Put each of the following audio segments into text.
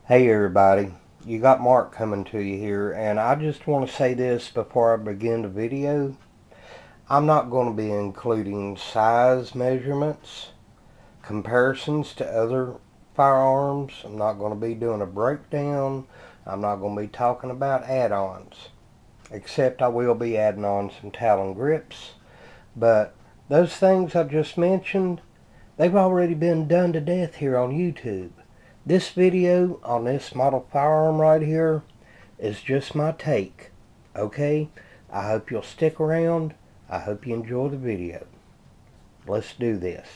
Hey everybody, you got Mark coming to you here, and I just want to say this before I begin the video. I'm not going to be including size measurements, comparisons to other firearms. I'm not going to be doing a breakdown. I'm not going to be talking about add-ons, except I will be adding on some Talon grips. But those things I just mentioned, they've already been done to death here on YouTube. This video on this model firearm right here is just my take, okay? I hope you'll stick around. I hope you enjoy the video. Let's do this.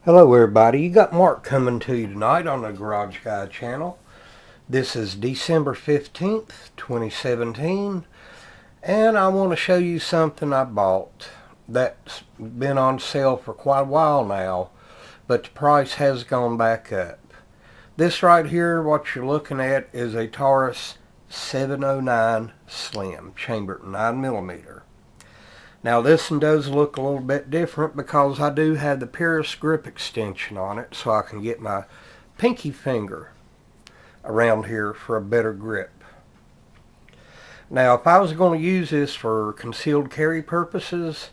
Hello everybody, you got Mark coming to you tonight on the Garage Guy channel. This is December 15th, 2017, and I want to show you something I bought that's been on sale for quite a while now, but the price has gone back up. This right here, what you're looking at, is a Taurus 709 Slim, chambered 9mm. Now this one does look a little bit different because I do have the Taurus grip extension on it, so I can get my pinky finger around here for a better grip. Now if I was going to use this for concealed carry purposes,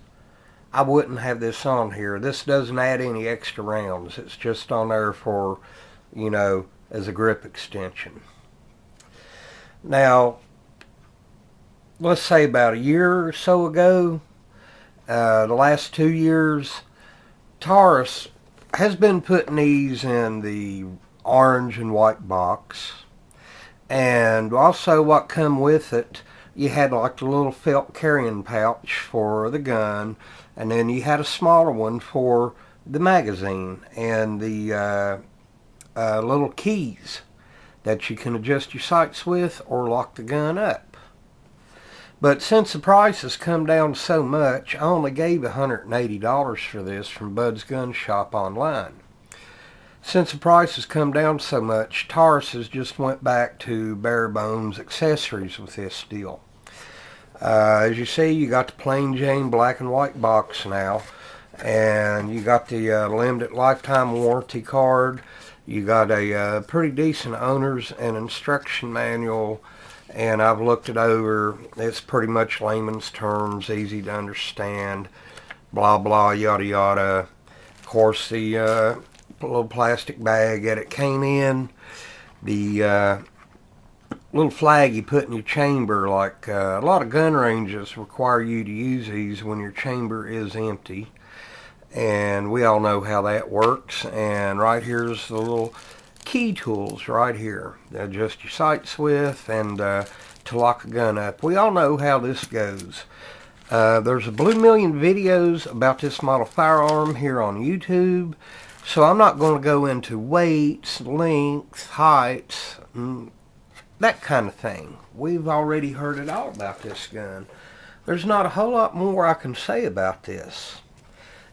I wouldn't have this on here. This doesn't add any extra rounds. It's just on there for, you know, as a grip extension. Now, let's say about a year or so ago, the last 2 years, Taurus has been putting these in the orange and white box. And also what come with it, you had like a little felt carrying pouch for the gun, and then you had a smaller one for the magazine and the little keys that you can adjust your sights with or lock the gun up. But since the price has come down so much, I only gave $180 for this from Bud's Gun Shop online. Since the price has come down so much, Taurus has just went back to bare bones accessories with this deal. As you see, you got the plain Jane black and white box now, and you got the limited lifetime warranty card. You got a pretty decent owner's and instruction manual, and I've looked it over. It's pretty much layman's terms, easy to understand, blah blah yada yada. Of course, the little plastic bag that it came in, the little flag you put in your chamber, like a lot of gun ranges require you to use these when your chamber is empty, and we all know how that works. And right here's the little key tools right here to adjust your sights with and to lock a gun up. We all know how this goes. There's a blue million videos about this model firearm here on YouTube, so I'm not going to go into weights, length, heights, that kind of thing. We've already heard it all about this gun. There's not a whole lot more I can say about this.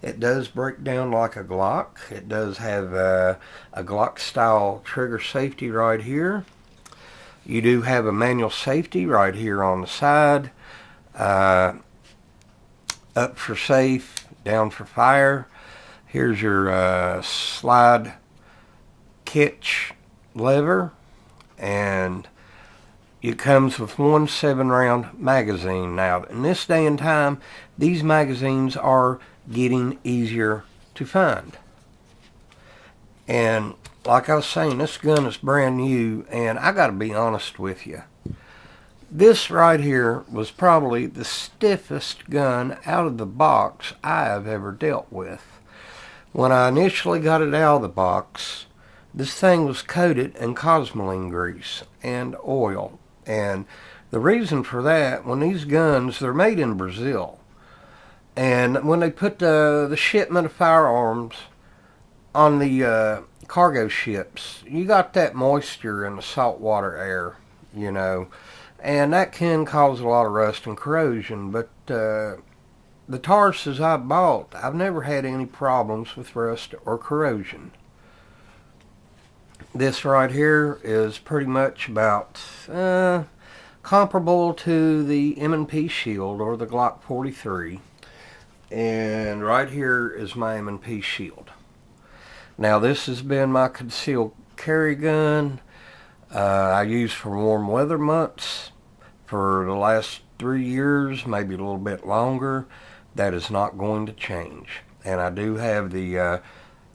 It does break down like a Glock. It does have a Glock style trigger safety right here. You do have a manual safety right here on the side. Up for safe, down for fire. Here's your slide catch lever, and it comes with one 7-round magazine. Now in this day and time, these magazines are getting easier to find. And like I was saying, this gun is brand new, and I gotta be honest with you, this right here was probably the stiffest gun out of the box I have ever dealt with. When I initially got it out of the box, this thing was coated in cosmoline grease and oil. And the reason for that, when these guns, they're made in Brazil, and when they put the shipment of firearms on the cargo ships, you got that moisture in the saltwater air, you know, and that can cause a lot of rust and corrosion. But the Tauruses I bought, I've never had any problems with rust or corrosion. This right here is pretty much about comparable to the M&P Shield or the Glock 43. And right here is my M&P Shield. Now this has been my concealed carry gun. I use for warm weather months for the last 3 years, maybe a little bit longer. That is not going to change. And I do have the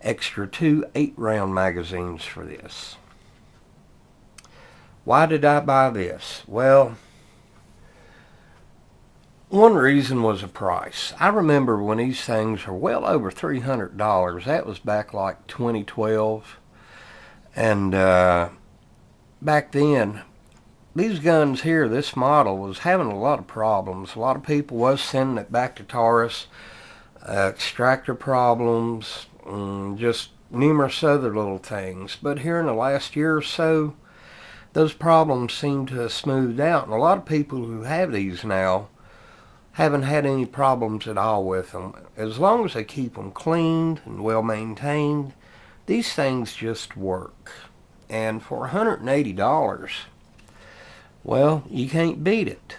extra 2 8-round magazines for this. Why did I buy this? Well, one reason was the price. I remember when these things were well over $300. That was back like 2012. And back then, these guns here, this model, was having a lot of problems. A lot of people was sending it back to Taurus. Extractor problems, just numerous other little things. But here in the last year or so, those problems seem to have smoothed out. And a lot of people who have these now haven't had any problems at all with them. As long as they keep them cleaned and well maintained, these things just work. And for $180, well, you can't beat it.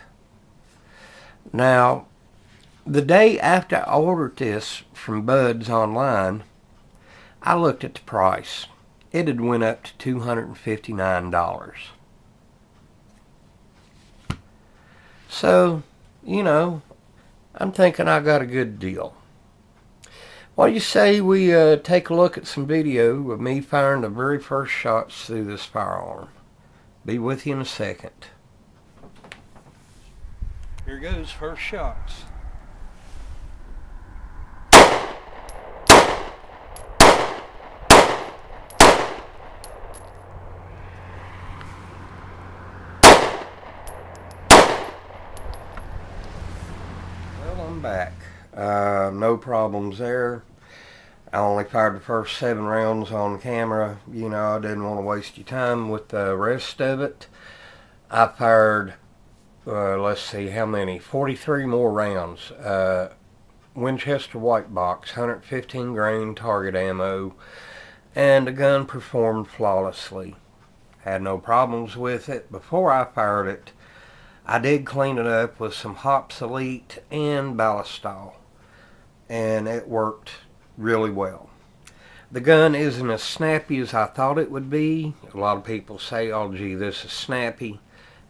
Now, the day after I ordered this from Bud's online, I looked at the price. It had went up to $259. So, you know, I'm thinking I got a good deal. What do you say we take a look at some video of me firing the very first shots through this firearm? Be with you in a second. Here goes first shots. I'm back. No problems there. I only fired the first 7 rounds on camera. You know, I didn't want to waste your time with the rest of it. I fired, let's see how many, 43 more rounds. Winchester white box, 115 grain target ammo, and the gun performed flawlessly. Had no problems with it. Before I fired it, I did clean it up with some Hops Elite and Ballistol, and it worked really well. The gun isn't as snappy as I thought it would be. A lot of people say, oh gee, this is snappy.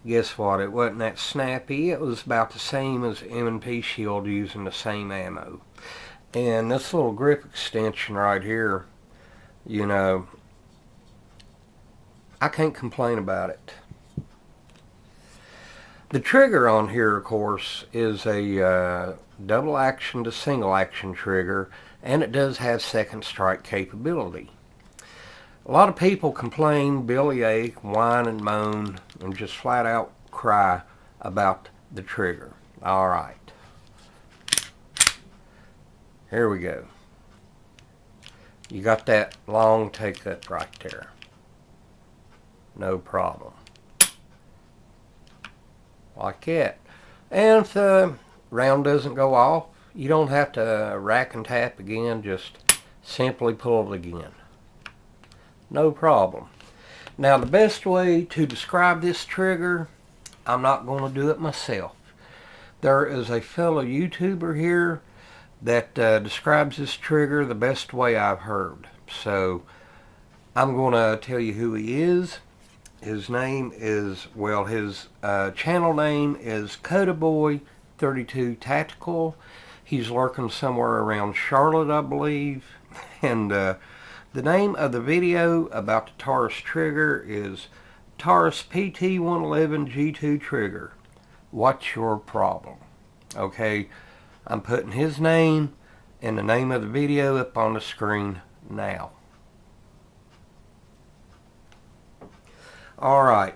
Guess what? It wasn't that snappy. It was about the same as M&P Shield using the same ammo. And this little grip extension right here, you know, I can't complain about it. The trigger on here, of course, is a double action to single action trigger, and it does have second strike capability. A lot of people complain, bellyache, whine and moan, and just flat out cry about the trigger. Alright. Here we go. You got that long take up right there. No problem. Like that. And if the round doesn't go off, you don't have to rack and tap again. Just simply pull it again. No problem. Now the best way to describe this trigger, I'm not going to do it myself. There is a fellow YouTuber here that describes this trigger the best way I've heard. So I'm going to tell you who he is. His name is, well, his channel name is Codaboy32 Tactical. He's lurking somewhere around Charlotte, I believe. And the name of the video about the Taurus trigger is Taurus PT709 G2 trigger. What's your problem? Okay, I'm putting his name and the name of the video up on the screen now. Alright,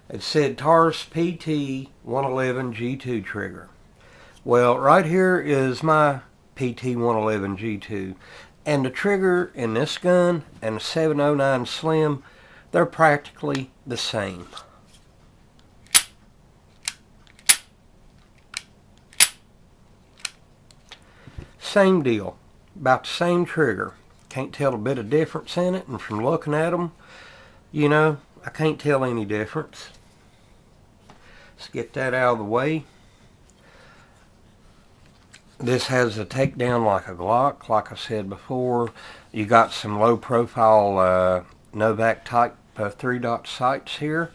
it said Taurus PT709 G2 trigger. Well, right here is my PT709 G2. And the trigger in this gun and the 709 Slim, they're practically the same. Same deal. About the same trigger. Can't tell a bit of difference in it, and from looking at them, You know, I can't tell any difference. Let's get that out of the way. This has a takedown like a Glock, like I said before. You got some low profile Novak type 3-dot sights here.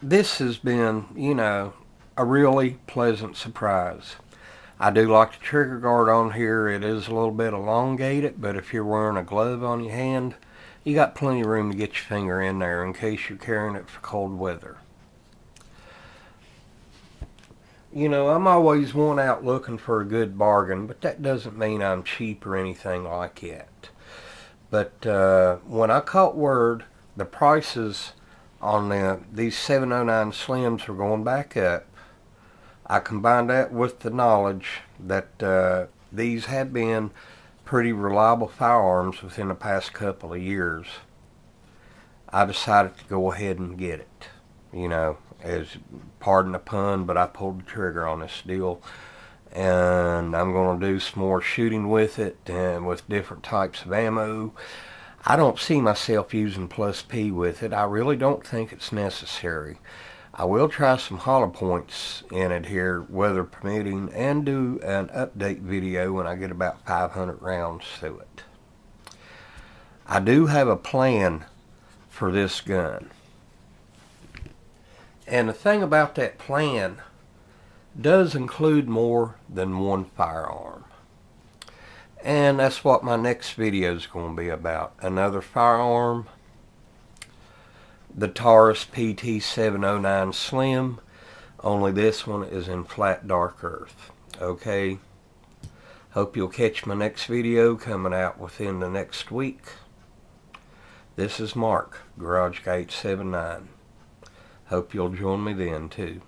This has been, a really pleasant surprise. I do like the trigger guard on here. It is a little bit elongated, but if you're wearing a glove on your hand, you got plenty of room to get your finger in there in case you're carrying it for cold weather. I'm always one out looking for a good bargain, but that doesn't mean I'm cheap or anything like that. But when I caught word the prices on these 709 Slims were going back up, I combined that with the knowledge that these had been pretty reliable firearms within the past couple of years. I decided to go ahead and get it. As pardon the pun, but I pulled the trigger on this deal. And I'm going to do some more shooting with it and with different types of ammo. I don't see myself using plus P with it. I really don't think it's necessary. I will try some hollow points in it here, weather permitting, and do an update video when I get about 500 rounds through it. I do have a plan for this gun. And the thing about that plan does include more than one firearm. And that's what my next video is going to be about. Another firearm, the Taurus PT709 Slim, only this one is in flat dark earth. Okay, hope you'll catch my next video coming out within the next week. This is Mark, GarageGate79. Hope you'll join me then too.